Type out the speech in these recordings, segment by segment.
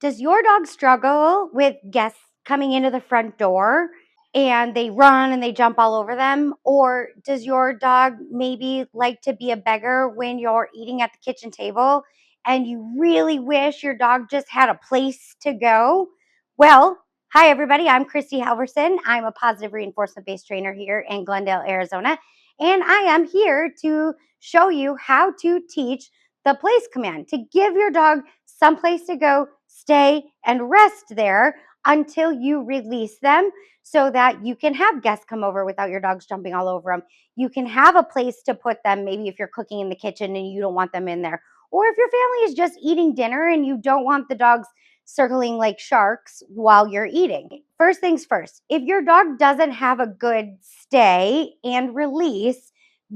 Does your dog struggle with guests coming into the front door and they run and they jump all over them? Or does your dog maybe like to be a beggar when you're eating at the kitchen table and you really wish your dog just had a place to go? Well, hi everybody, I'm Christy Halverson. I'm a positive reinforcement based trainer here in Glendale, Arizona, and I am here to show you how to teach the place command to give your dog some place to go, stay, and rest there until you release them so that you can have guests come over without your dogs jumping all over them. You can have a place to put them, maybe if you're cooking in the kitchen and you don't want them in there. Or if your family is just eating dinner and you don't want the dogs circling like sharks while you're eating. First things first, if your dog doesn't have a good stay and release,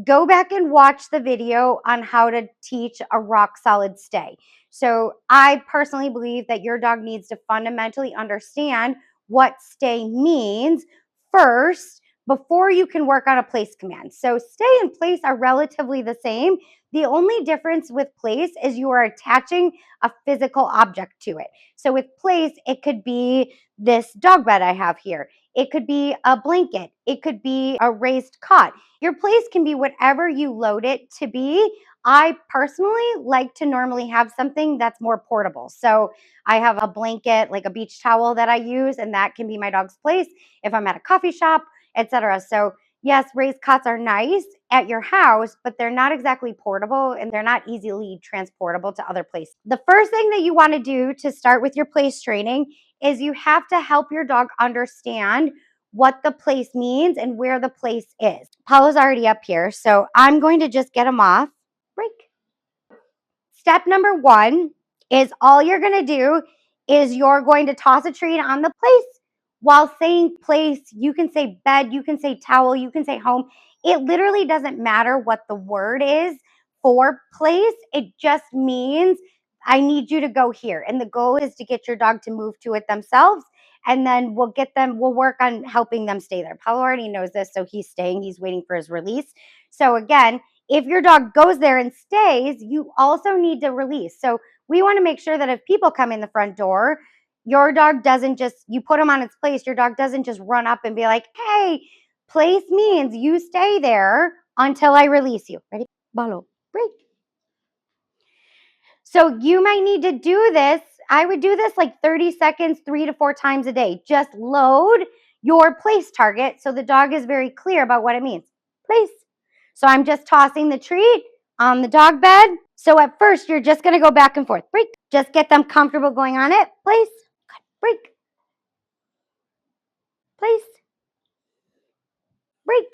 go back and watch the video on how to teach a rock solid stay. So I personally believe that your dog needs to fundamentally understand what stay means first before you can work on a place command. So stay and place are relatively the same. The only difference with place is you are attaching a physical object to it. So with place, it could be this dog bed I have here. It could be a blanket. It could be a raised cot. Your place can be whatever you load it to be. I personally like to normally have something that's more portable. So I have a blanket, like a beach towel that I use, and that can be my dog's place if I'm at a coffee shop, etc. So yes, raised cots are nice at your house, but they're not exactly portable and they're not easily transportable to other places. The first thing that you want to do to start with your place training is you have to help your dog understand what the place means and where the place is. Paulo's already up here, so I'm going to just get him off. Break. Step number one is all you're going to do is you're going to toss a treat on the place. While saying place, you can say bed, you can say towel, you can say home. It literally doesn't matter what the word is for place. It just means I need you to go here. And the goal is to get your dog to move to it themselves. And then we'll work on helping them stay there. Paulo already knows this, so he's staying. He's waiting for his release. So again, if your dog goes there and stays, you also need to release. So we want to make sure that if people come in the front door, your dog doesn't just, you put them on its place, your dog doesn't just run up and be like, hey, place means you stay there until I release you. Ready? Balo, break. So you might need to do this. I would do this like 30 seconds, 3 to 4 times a day. Just load your place target so the dog is very clear about what it means. Place. So I'm just tossing the treat on the dog bed. So at first, you're just going to go back and forth. Break. Just get them comfortable going on it. Place. Break. Place. Break.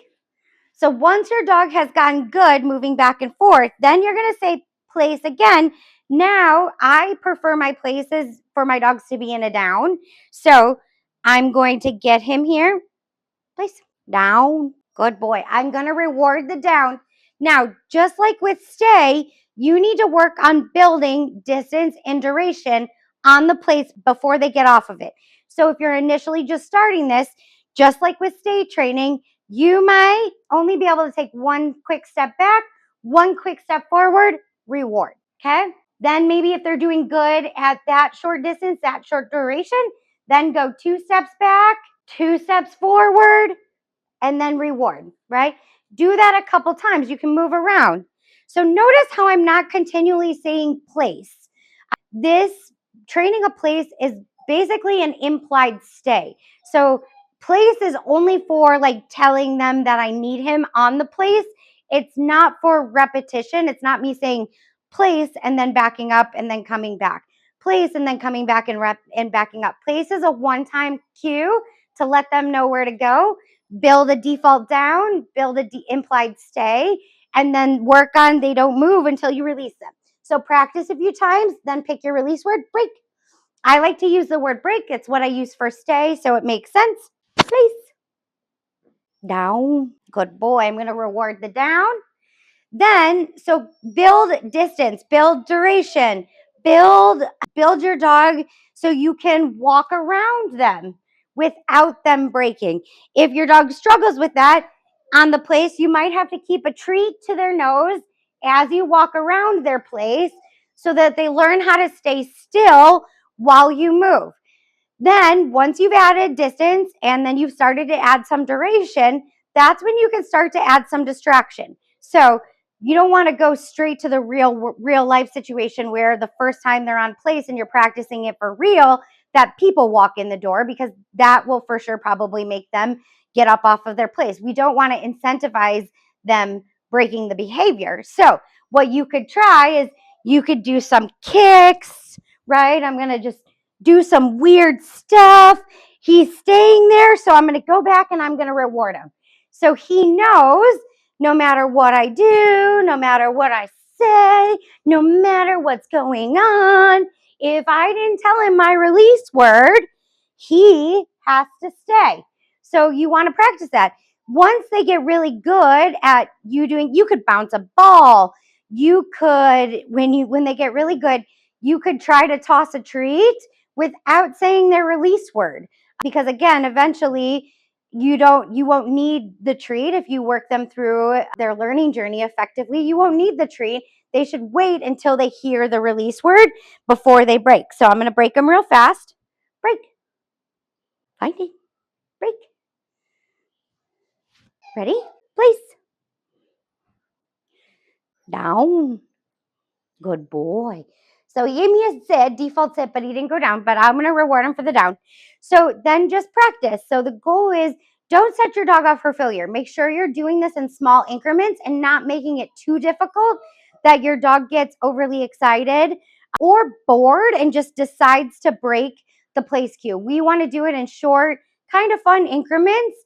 So once your dog has gotten good moving back and forth, then you're going to say place again. Now, I prefer my places for my dogs to be in a down. So I'm going to get him here. Place. Down. Good boy. I'm going to reward the down. Now, just like with stay, you need to work on building distance and duration on the place before they get off of it. So if you're initially just starting this, just like with stay training, you might only be able to take one quick step back, one quick step forward, reward, okay? Then maybe if they're doing good at that short distance, that short duration, then go 2 steps back, 2 steps forward, and then reward, right? Do that a couple times. You can move around. So notice how I'm not continually saying place. This training a place is basically an implied stay. So place is only for like telling them that I need him on the place. It's not for repetition. It's not me saying place and then backing up and then coming back. Place and then coming back and backing up. Place is a one-time cue to let them know where to go. Build a default down, build a implied stay, and then work on they don't move until you release them. So practice a few times, then pick your release word, break. I like to use the word break. It's what I use for stay, so it makes sense. Place. Down. Good boy. I'm going to reward the down. Then, so build distance, build duration, build your dog so you can walk around them without them breaking. If your dog struggles with that on the place, you might have to keep a treat to their nose as you walk around their place so that they learn how to stay still while you move. Then once you've added distance and then you've started to add some duration, that's when you can start to add some distraction. So you don't want to go straight to the real life situation where the first time they're on place and you're practicing it for real, that people walk in the door, because that will for sure probably make them get up off of their place. We don't want to incentivize them breaking the behavior. So what you could try is you could do some kicks, right? I'm going to just do some weird stuff. He's staying there, so I'm going to go back and I'm going to reward him. So he knows no matter what I do, no matter what I say, no matter what's going on, if I didn't tell him my release word, he has to stay. So you want to practice that. Once they get really good at you could bounce a ball. You could, when they get really good, you could try to toss a treat without saying their release word. Because again, eventually you won't need the treat if you work them through their learning journey effectively. You won't need the treat. They should wait until they hear the release word before they break. So I'm going to break them real fast. Break. Finding. Break. Ready? Place. Down. Good boy. So he gave me a sit, default sit, but he didn't go down, but I'm going to reward him for the down. So then just practice. So the goal is, don't set your dog up for failure. Make sure you're doing this in small increments and not making it too difficult that your dog gets overly excited or bored and just decides to break the place cue. We want to do it in short, kind of fun increments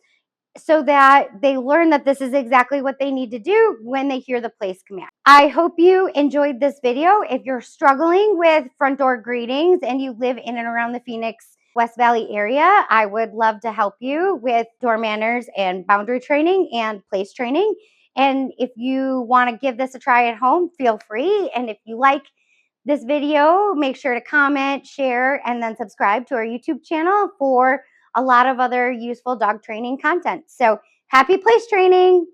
so that they learn that this is exactly what they need to do when they hear the place command. I hope you enjoyed this video. If you're struggling with front door greetings and you live in and around the Phoenix West Valley area, I would love to help you with door manners and boundary training and place training. And if you want to give this a try at home, feel free. And if you like this video, make sure to comment, share, and then subscribe to our YouTube channel for a lot of other useful dog training content. So happy place training.